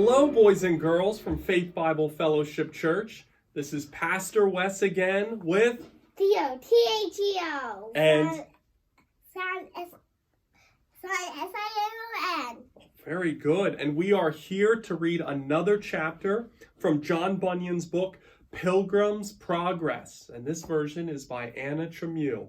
Hello, boys and girls from Faith Bible Fellowship Church. This is Pastor Wes again with Theo, T-H-E-O. And S-I-M-O-N. Very good. And we are here to read another chapter from John Bunyan's book, Pilgrim's Progress. And this version is by Anna Tremieux.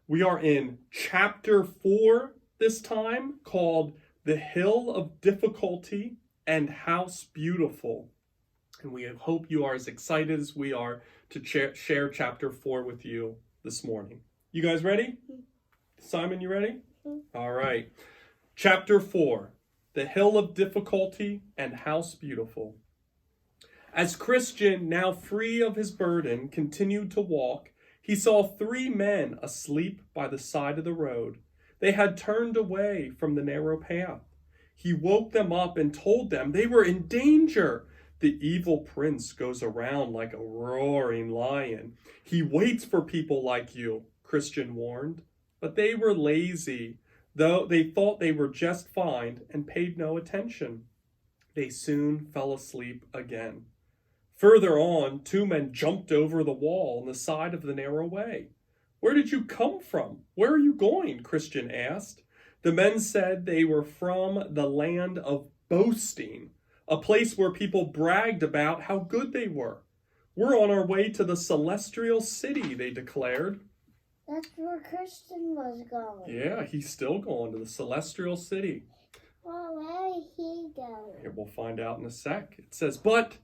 We are in chapter 4 this time, called The Hill of Difficulty and House Beautiful. And we hope you are as excited as we are to share chapter 4 with you this morning. You guys ready? Simon, you ready? All right. Chapter 4, The Hill of Difficulty and House Beautiful. As Christian, now free of his burden, continued to walk, he saw 3 men asleep by the side of the road. They had turned away from the narrow path. He woke them up and told them they were in danger. The evil prince goes around like a roaring lion. He waits for people like you, Christian warned. But they were lazy, though they thought they were just fine and paid no attention. They soon fell asleep again. Further on, 2 men jumped over the wall on the side of the narrow way. "Where did you come from? Where are you going?" Christian asked. The men said they were from the land of boasting, a place where people bragged about how good they were. "We're on our way to the celestial city," they declared. That's where Christian was going. Yeah, he's still going to the celestial city. Well, where did he go? Here, we'll find out in a sec. It says, but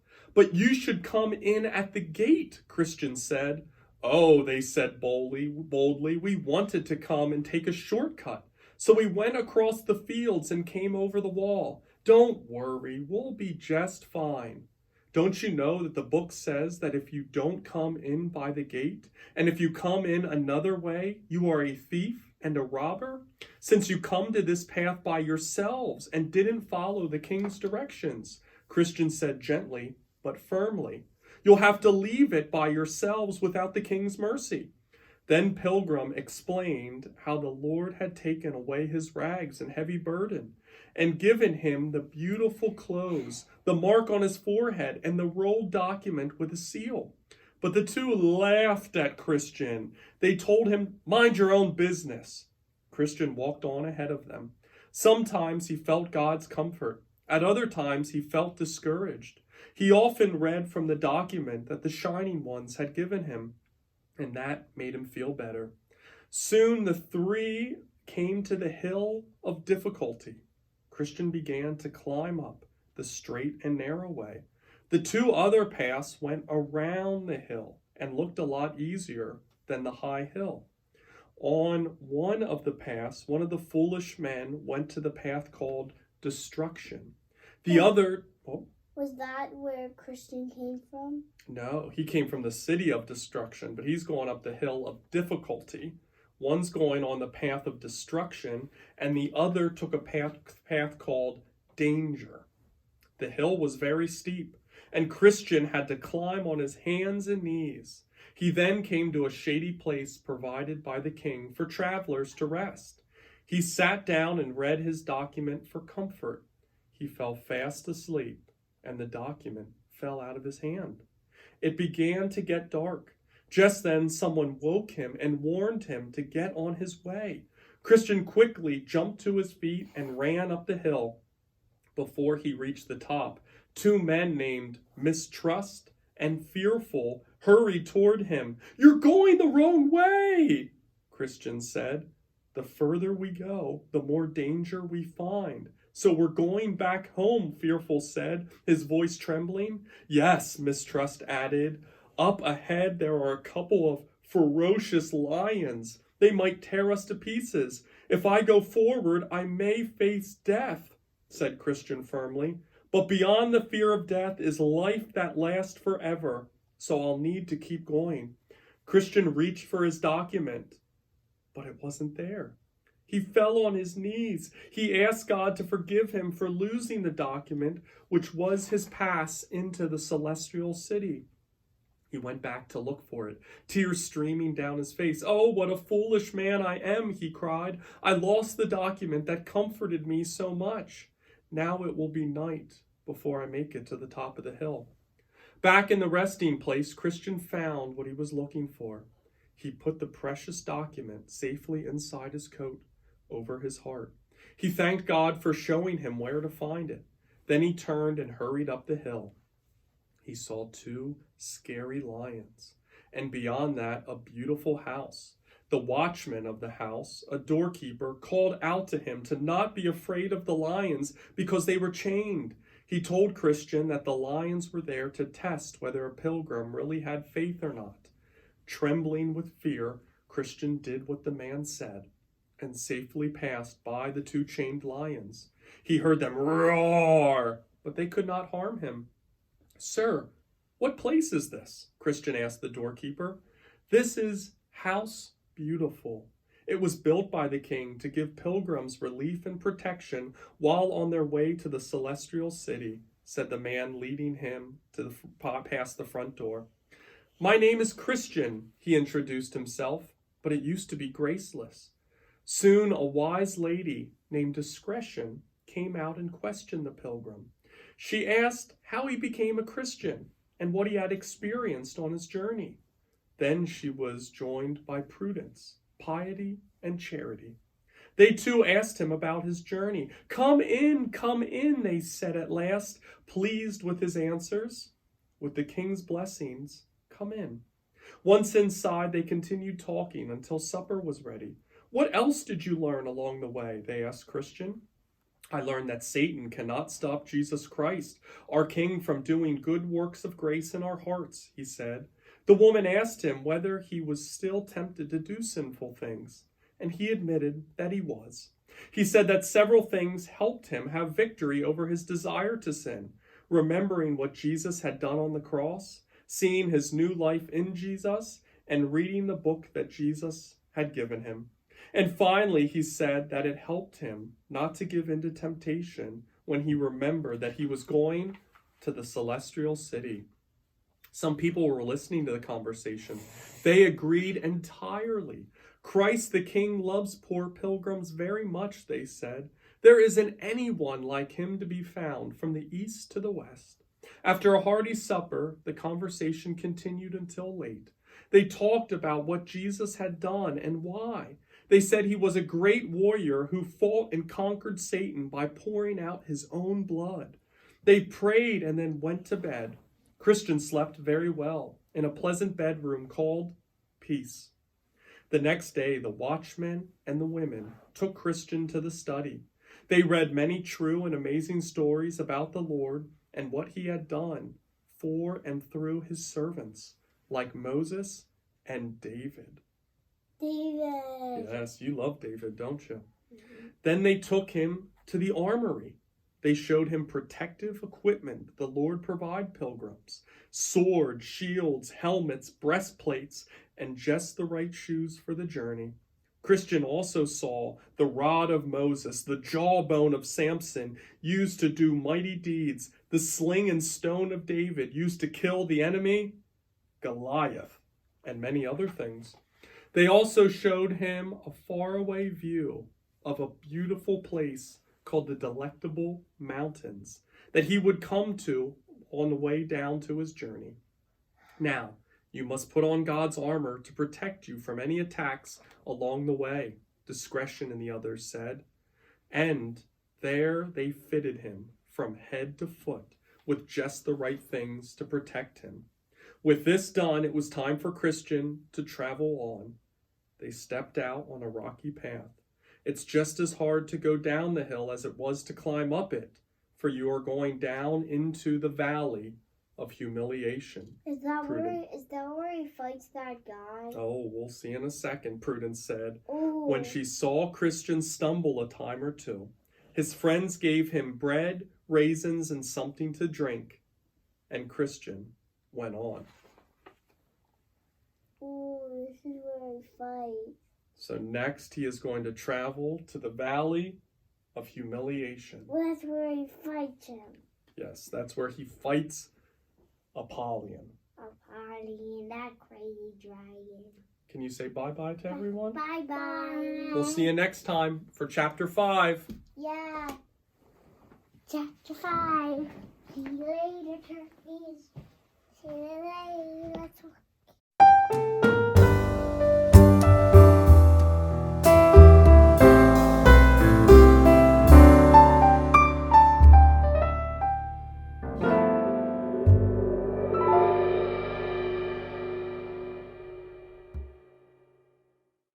you should come in at the gate," Christian said. "Oh," they said boldly, "we wanted to come and take a shortcut. So we went across the fields and came over the wall. Don't worry, we'll be just fine. Don't you know that the book says that if you don't come in by the gate, and if you come in another way, you are a thief and a robber? Since you come to this path by yourselves and didn't follow the king's directions," Christian said gently but firmly. "You'll have to leave it by yourselves without the king's mercy." Then Pilgrim explained how the Lord had taken away his rags and heavy burden and given him the beautiful clothes, the mark on his forehead, and the rolled document with a seal. But the 2 laughed at Christian. They told him, "Mind your own business." Christian walked on ahead of them. Sometimes he felt God's comfort. At other times he felt discouraged. He often read from the document that the Shining Ones had given him, and that made him feel better. Soon the 3 came to the hill of difficulty. Christian began to climb up the straight and narrow way. The 2 other paths went around the hill and looked a lot easier than the high hill. On one of the paths, one of the foolish men went to the path called destruction. The other... Was that where Christian came from? No, he came from the city of destruction, but he's going up the hill of difficulty. One's going on the path of destruction, and the other took a path called danger. The hill was very steep, and Christian had to climb on his hands and knees. He then came to a shady place provided by the king for travelers to rest. He sat down and read his document for comfort. He fell fast asleep, and the document fell out of his hand. It began to get dark. Just then someone woke him and warned him to get on his way. Christian quickly jumped to his feet and ran up the hill. Before he reached the top, 2 men named Mistrust and Fearful hurried toward him. "You're going the wrong way," Christian said. "The further we go, the more danger we find. So we're going back home," Fearful said, his voice trembling. "Yes," Mistrust added. "Up ahead there are a couple of ferocious lions. They might tear us to pieces. If I go forward, I may face death," said Christian firmly. "But beyond the fear of death is life that lasts forever. So I'll need to keep going." Christian reached for his document, but it wasn't there. He fell on his knees. He asked God to forgive him for losing the document, which was his pass into the celestial city. He went back to look for it, tears streaming down his face. "Oh, what a foolish man I am," he cried. "I lost the document that comforted me so much. Now it will be night, before I make it to the top of the hill." Back in the resting place, Christian found what he was looking for. He put the precious document safely inside his coat, over his heart. He thanked God for showing him where to find it. Then he turned and hurried up the hill. He saw 2 scary lions, and beyond that, a beautiful house. The watchman of the house, a doorkeeper, called out to him to not be afraid of the lions because they were chained. He told Christian that the lions were there to test whether a pilgrim really had faith or not. Trembling with fear, Christian did what the man said and safely passed by the 2 chained lions. He heard them roar, but they could not harm him. "Sir, what place is this?" Christian asked the doorkeeper. "This is House Beautiful. It was built by the king to give pilgrims relief and protection while on their way to the celestial city," said the man, leading him to past the front door. "My name is Christian," he introduced himself, "but it used to be Graceless." Soon a wise lady named Discretion came out and questioned the pilgrim. She asked how he became a Christian and what he had experienced on his journey. Then she was joined by Prudence, Piety, and Charity. They too asked him about his journey. Come in, they said at last, pleased with his answers. With the king's blessings, come in. Once inside, they continued talking until supper was ready. "What else did you learn along the way?" they asked Christian. "I learned that Satan cannot stop Jesus Christ, our King, from doing good works of grace in our hearts," he said. The woman asked him whether he was still tempted to do sinful things, and he admitted that he was. He said that several things helped him have victory over his desire to sin, remembering what Jesus had done on the cross, seeing his new life in Jesus, and reading the book that Jesus had given him. And finally, he said that it helped him not to give in to temptation when he remembered that he was going to the celestial city. Some people were listening to the conversation. They agreed entirely. Christ the King loves poor pilgrims very much, they said. There isn't anyone like him to be found from the east to the west. After a hearty supper, the conversation continued until late. They talked about what Jesus had done and why. They said he was a great warrior who fought and conquered Satan by pouring out his own blood. They prayed and then went to bed. Christian slept very well in a pleasant bedroom called Peace. The next day, the watchmen and the women took Christian to the study. They read many true and amazing stories about the Lord and what he had done for and through his servants, like Moses and David. David. Yes, you love David, don't you? Mm-hmm. Then they took him to the armory. They showed him protective equipment the Lord provide pilgrims: swords, shields, helmets, breastplates, and just the right shoes for the journey. Christian also saw the rod of Moses, the jawbone of Samson, used to do mighty deeds, the sling and stone of David, used to kill the enemy, Goliath, and many other things. They also showed him a faraway view of a beautiful place called the Delectable Mountains that he would come to on the way down to his journey. Now, you must put on God's armor to protect you from any attacks along the way, Discretion and the others said. And there they fitted him from head to foot with just the right things to protect him. With this done, it was time for Christian to travel on. They stepped out on a rocky path. It's just as hard to go down the hill as it was to climb up it, for you are going down into the valley of humiliation. Is that where he fights that guy? Oh, we'll see in a second, Prudence said. Ooh. When she saw Christian stumble a time or two, his friends gave him bread, raisins, and something to drink, and Christian went on. Ooh, this is where he fights. So next he is going to travel to the Valley of Humiliation. Well, that's where he fights him. Yes, that's where he fights Apollyon. Apollyon, that crazy dragon. Can you say bye-bye to everyone? Bye-bye. We'll see you next time for Chapter 5. Yeah. Chapter 5. See you later, turkeys. See you later.